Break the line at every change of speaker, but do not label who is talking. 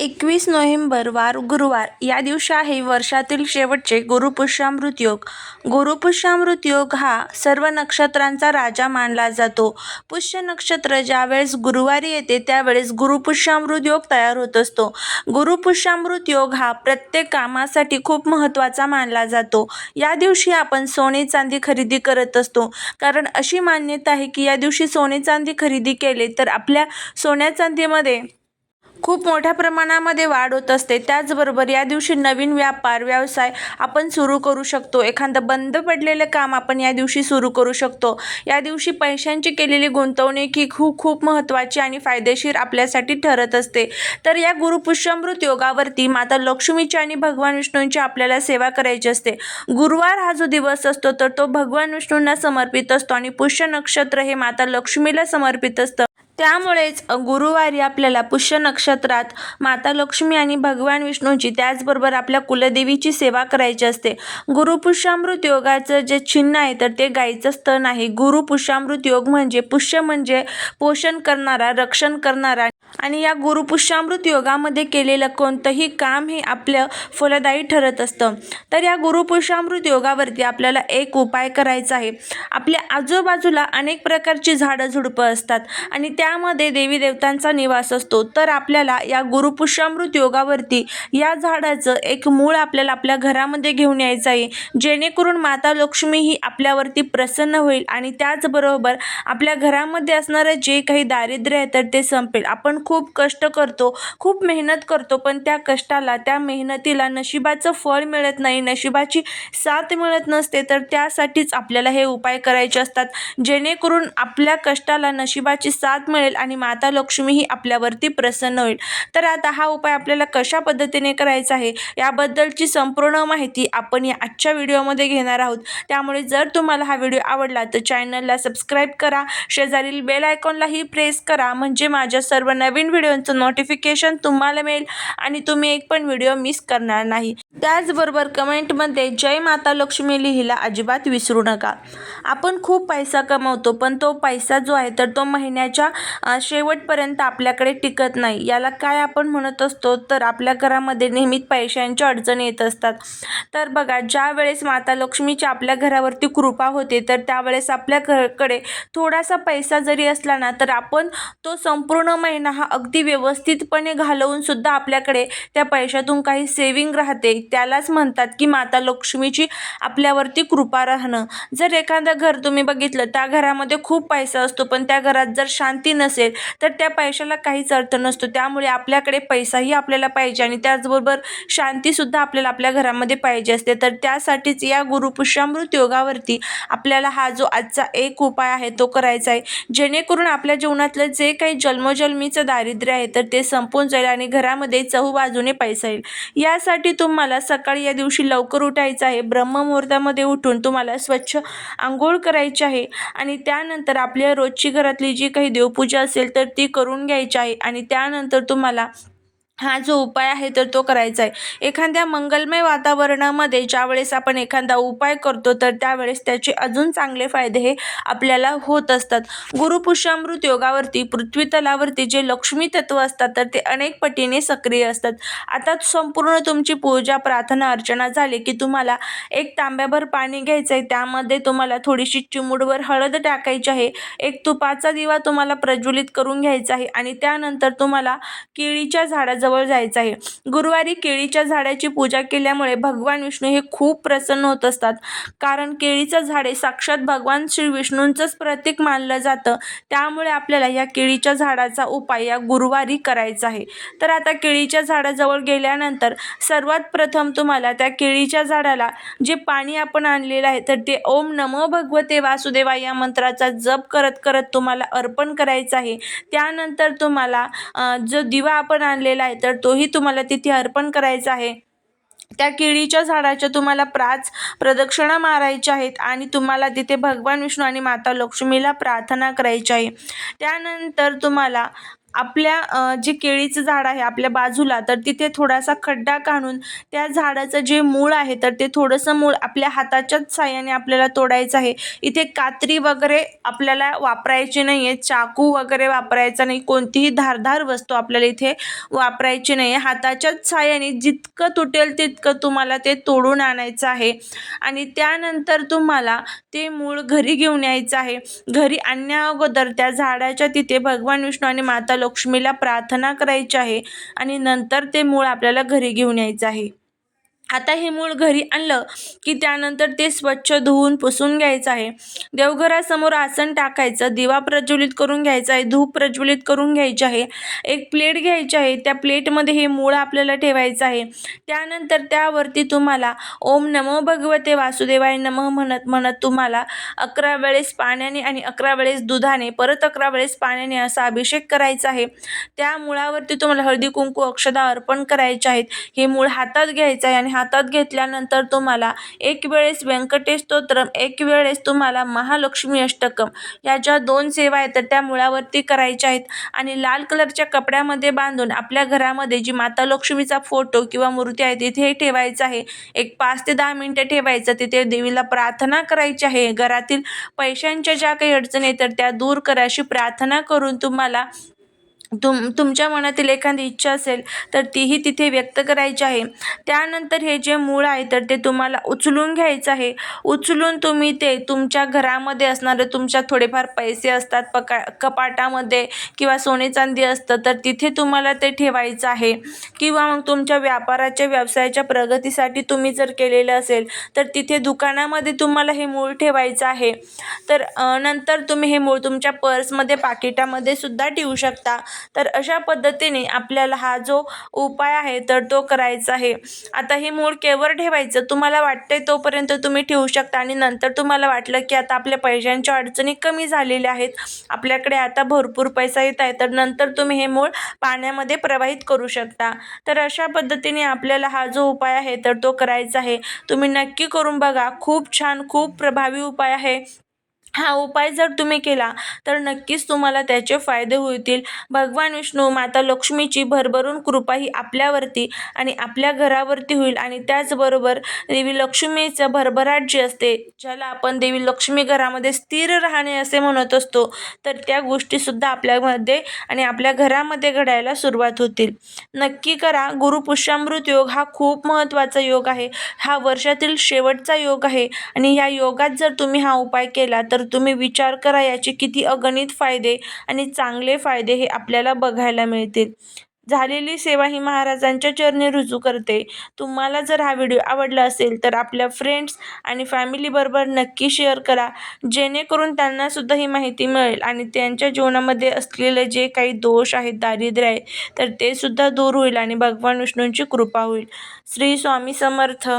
21 November वार गुरुवार या दिवशी आहे वर्षातील शेवटचे गुरुपुष्यामृत योग. गुरुपुष्यामृत योग हा सर्व नक्षत्रांचा राजा मानला जातो. पुष्य नक्षत्र ज्यावेळेस गुरुवारी येते त्यावेळेस गुरुपुष्यामृत योग तयार होत असतो. गुरुपुष्यामृत योग हा प्रत्येक कामासाठी खूप महत्त्वाचा मानला जातो. या दिवशी आपण सोने चांदी खरेदी करत असतो, कारण अशी मान्यता आहे की या दिवशी सोने चांदी खरेदी केले तर आपल्या सोन्या चांदीमध्ये खूप मोठ्या प्रमाणामध्ये वाढ होत असते. त्याचबरोबर या दिवशी नवीन व्यापार व्यवसाय आपण सुरू करू शकतो. एखादं बंद पडलेलं काम आपण या दिवशी सुरू करू शकतो. या दिवशी पैशांची केलेली गुंतवणूक ही खूप महत्त्वाची आणि फायदेशीर आपल्यासाठी ठरत असते. तर या गुरुपुष्यामृत योगावरती माता लक्ष्मीची आणि भगवान विष्णूंची आपल्याला सेवा करायची असते. गुरुवार हा जो दिवस असतो तर तो भगवान विष्णूंना समर्पित असतो आणि पुष्य नक्षत्र हे माता लक्ष्मीला समर्पित असतं. त्यामुळेच गुरुवारी आपल्याला पुष्य नक्षत्रात माता लक्ष्मी आणि भगवान विष्णूंची त्याचबरोबर आपल्या कुलदेवीची सेवा करायची असते. गुरुपुष्यामृत योगाचं जे चिन्ह आहे तर ते गाईचं स्तन आहे. गुरुपुष्यामृत योग म्हणजे पुष्य म्हणजे पोषण करणारा, रक्षण करणारा आणि या गुरुपुष्यामृत योगामध्ये केलेलं कोणतंही काम हे आपलं फलदायी ठरत असतं. तर या गुरुपुष्यामृत योगावरती आपल्याला एक उपाय करायचा आहे. आपल्या आजूबाजूला अनेक प्रकारची झाडं झुडपं असतात आणि त्यामध्ये देवी देवतांचा निवास असतो. तर आपल्याला या गुरुपुष्यामृत योगावरती या झाडाचं एक मूळ आपल्याला आपल्या घरामध्ये घेऊन यायचं आहे, जेणेकरून माता लक्ष्मी ही आपल्यावरती प्रसन्न होईल आणि त्याचबरोबर आपल्या घरामध्ये असणारं जे काही दारिद्र्य आहे तर ते संपेल. आपण खूप कष्ट करतो, खूप मेहनत करतो, पण त्या कष्टाला, त्या मेहनतीला नशिबाचं फळ मिळत नाही, नशिबाची साथ मिळत नसते. तर त्यासाठीच आपल्याला हे उपाय करायचे असतात, जेणेकरून आपल्या कष्टाला नशिबाची साथ मिळेल आणि माता लक्ष्मी ही आपल्यावरती प्रसन्न होईल. तर आता हा उपाय आपल्याला कशा पद्धतीने करायचा आहे याबद्दलची संपूर्ण माहिती आपण या आजच्या व्हिडिओमध्ये घेणार आहोत. त्यामुळे जर तुम्हाला हा व्हिडिओ आवडला तर चॅनलला सबस्क्राईब करा, शेजारील बेल आयकॉनलाही प्रेस करा, म्हणजे माझ्या सर्व नवीन व्हिडिओचं नोटिफिकेशन तुम्हाला मिळेल आणि तुम्ही एक पण व्हिडिओ मिस करणार नाही. त्याचबरोबर कमेंटमध्ये जय माता लक्ष्मी लिहायला अजिबात विसरू नका. आपण खूप पैसा कमवतो, पण तो पैसा जो आहे तर तो महिन्याच्या शेवटपर्यंत आपल्याकडे टिकत नाही. याला काय आपण म्हणत असतो तर आपल्या घरामध्ये नेहमीच पैशांच्या अडचणी येत असतात. तर बघा, ज्या वेळेस माता लक्ष्मीची आपल्या घरावरती कृपा होते तर त्यावेळेस आपल्या घराकडे थोडासा पैसा जरी असला ना तर आपण तो संपूर्ण महिना हा अगदी व्यवस्थितपणे घालवून सुद्धा आपल्याकडे त्या पैशातून काही सेविंग राहते. त्यालाच म्हणतात की माता लक्ष्मीची आपल्यावरती कृपा राहणं. जर एखादं घर तुम्ही बघितलं, त्या घरामध्ये खूप पैसा असतो, पण त्या घरात जर शांती नसेल तर त्या पैशाला काहीच अर्थ नसतो. त्यामुळे आपल्याकडे पैसाही आपल्याला पाहिजे आणि त्याचबरोबर शांतीसुद्धा आपल्याला आपल्या घरामध्ये पाहिजे असते. तर त्यासाठीच या गुरुपुष्यामृत योगावरती आपल्याला हा जो आजचा एक उपाय आहे तो करायचा आहे, जेणेकरून आपल्या जीवनातलं जे काही जन्मोजन्मीचं दारिद्र्य आहे तर ते संपून जाईल आणि घरामध्ये चहूबाजूने पैसा येईल. यासाठी तुम्हाला सकाळी या दिवशी लवकर उठायचं आहे. ब्रह्ममुहूर्तामध्ये उठून तुम्हाला स्वच्छ अंघोळ करायची आहे आणि त्यानंतर आपल्या रोजची घरातली जी काही देवपूजा असेल तर ती करून घ्यायची आहे आणि त्यानंतर तुम्हाला हा जो उपाय आहे तर तो करायचा आहे. एखाद्या मंगलमय वातावरणामध्ये ज्यावेळेस आपण एखादा उपाय करतो तर त्यावेळेस त्याचे अजून चांगले फायदे हे आपल्याला होत असतात. गुरुपुष्यामृत योगावरती पृथ्वी तलावरती जे लक्ष्मी तत्व असतात तर ते अनेक पटीने सक्रिय असतात. आता संपूर्ण तुमची पूजा, प्रार्थना, अर्चना झाली की तुम्हाला एक तांब्याभर पाणी घ्यायचं आहे. त्यामध्ये तुम्हाला थोडीशी चिमूटभर हळद टाकायची आहे. एक तुपाचा दिवा तुम्हाला प्रज्वलित करून घ्यायचा आहे आणि त्यानंतर तुम्हाला केळीच्या झाडाजवळ जायचं आहे. गुरुवारी केळीच्या झाडाची पूजा केल्यामुळे भगवान विष्णू हे खूप प्रसन्न होत असतात, कारण केळीचं झाड हे साक्षात भगवान श्री विष्णूंचंच प्रतीक मानलं जातं. त्यामुळे आपल्याला या केळीच्या झाडाचा उपाय या गुरुवारी करायचा आहे. तर आता केळीच्या झाडाजवळ गेल्यानंतर सर्वात प्रथम तुम्हाला त्या केळीच्या झाडाला जे पाणी आपण आणलेलं आहे तर ते ओम नमो भगवते वासुदेवाय या मंत्राचा जप करत करत तुम्हाला अर्पण करायचं आहे. त्यानंतर तुम्हाला जो दिवा आपण आणलेला आहे तर तोही तुम्हाला तिथे अर्पण करायचा आहे. त्या केळीच्या झाडाच्या तुम्हाला 5 प्रदक्षिणा मारायच्या आहेत आणि तुम्हाला तिथे भगवान विष्णू आणि माता लक्ष्मीला प्रार्थना करायची आहे. त्यानंतर तुम्हाला आपल्या जे केळीचं झाड आहे आपल्या बाजूला, तर तिथे थोडासा खड्डा काढून त्या झाडाचं जे मूळ आहे तर ते थोडंसं मूळ आपल्या हाताच्याच साहाय्याने आपल्याला तोडायचं आहे. इथे कात्री वगैरे आपल्याला वापरायची नाही आहे, चाकू वगैरे वापरायचा नाही, कोणतीही धारदार वस्तू आपल्याला इथे वापरायची नाही आहे. हाताच्याच साहाय्याने जितकं तुटेल तितकं तुम्हाला ते तोडून आणायचं आहे आणि त्यानंतर तुम्हाला ते मूळ घरी घेऊन यायचं आहे. घरी आणण्या अगोदर त्या झाडाच्या तिथे भगवान विष्णू आणि माता लक्ष्मीला प्रार्थना करायची आहे आणि नंतर ते मूळ आपल्याला घरी घेऊन यायचं आहे. आता हे मूळ घरी आणलं की त्यानंतर ते स्वच्छ धुवून पुसून घ्यायचं आहे. देवघरासमोर आसन टाकायचं, दिवा प्रज्वलित करून घ्यायचा आहे, धूप प्रज्वलित करून घ्यायची आहे, एक प्लेट घ्यायची आहे, त्या प्लेटमध्ये हे मूळ आपल्याला ठेवायचं आहे. त्यानंतर त्यावरती तुम्हाला ओम नमो भगवते वासुदेवाय नमः म्हणत म्हणत तुम्हाला 11 वेळेस पाण्याने आणि 11 वेळेस दुधाने, परत 11 वेळेस पाण्याने असा अभिषेक करायचा आहे. त्या मुळावरती तुम्हाला हळदी कुंकू अक्षदा अर्पण करायचे आहेत. हे मूळ हातात घ्यायचं आहे आणि हातात घेतल्यानंतर तुम्हाला एक वेळेस व्यंकटेश स्तोत्रम, एक वेळेस तुम्हाला महालक्ष्मी अष्टकम या ज्या 2 सेवा आहेत तर त्या मुळावरती करायच्या आहेत आणि लाल कलरच्या कपड्यामध्ये बांधून आपल्या घरामध्ये जी माता लक्ष्मीचा फोटो किंवा मूर्ती आहे तिथे ठेवायचं आहे. एक 5 ते 10 मिनिटं ठेवायचं. तिथे देवीला प्रार्थना करायची आहे. घरातील पैशांच्या ज्या काही अडचणी आहेत तर त्या दूर करा अशी प्रार्थना करून तुम्हाला तुमच्या मनातील एखादी इच्छा असेल तर तीही तिथे व्यक्त करायची आहे. त्यानंतर हे जे मूळ आहे तर ते तुम्हाला उचलून घ्यायचं आहे. उचलून तुम्ही ते तुमच्या घरामध्ये असणारे तुमच्या थोडेफार पैसे असतात कपाटामध्ये किंवा सोने चांदी असतं तर तिथे तुम्हाला ते ठेवायचं आहे किंवा मग तुमच्या व्यापाराच्या व्यवसायाच्या प्रगतीसाठी तुम्ही जर केलेलं असेल तर तिथे दुकानामध्ये तुम्हाला हे मूळ ठेवायचं आहे. तर नंतर तुम्ही हे मूळ तुमच्या पर्समध्ये पाकिटामध्ये सुद्धा ठेवू शकता. तर अशा पद्धतीने आपल्याला हा जो उपाय आहे तर तो करायचा आहे. आता हे मूळ केव्हा ठेवायचं तुम्हाला वाटते तोपर्यंत तुम्ही ठेवू शकता आणि नंतर तुम्हाला वाटलं की आता आपल्या पैशांच्या अडचणी कमी झालेल्या आहेत, आपल्याकडे आता भरपूर पैसा येत आहे, तर नंतर तुम्ही हे मूळ पाण्यामध्ये प्रवाहित करू शकता. तर अशा पद्धतीने आपल्याला हा जो उपाय आहे तर तो करायचा आहे. तुम्ही नक्की करून बघा. खूप छान, खूप प्रभावी उपाय आहे. हा उपाय जर तुम्ही केला तर नक्कीच तुम्हाला त्याचे फायदे होतील. भगवान विष्णू, माता लक्ष्मीची भरभरून कृपा ही आपल्यावरती आणि आपल्या घरावरती होईल आणि त्याचबरोबर देवी लक्ष्मीचं भरभराट जी असते, ज्याला आपण देवी लक्ष्मी घरामध्ये स्थिर राहणे असे म्हणत असतो, तर त्या गोष्टीसुद्धा आपल्यामध्ये आणि आपल्या घरामध्ये घडायला सुरुवात होतील. नक्की करा. गुरुपुष्यामृत योग हा खूप महत्त्वाचा योग आहे. हा वर्षातील शेवटचा योग आहे आणि या योगात जर तुम्ही हा उपाय केला तर तुम्ही विचार करा याचे किती अगणित फायदे आणि चांगले फायदे हे आपल्याला बघायला मिळतील. झालेली सेवा ही महाराजांच्या चरणी रुजू करते. तुम्हाला जर हा व्हिडिओ आवडला असेल तर आपल्या फ्रेंड्स आणि फॅमिलीबरोबर नक्की शेअर करा, जेणेकरून त्यांना सुद्धा ही माहिती मिळेल आणि त्यांच्या जीवनामध्ये असलेले जे काही दोष आहेत, दारिद्र्य आहे, तर ते सुद्धा दूर होईल आणि भगवान विष्णूंची कृपा होईल. श्री स्वामी समर्थ.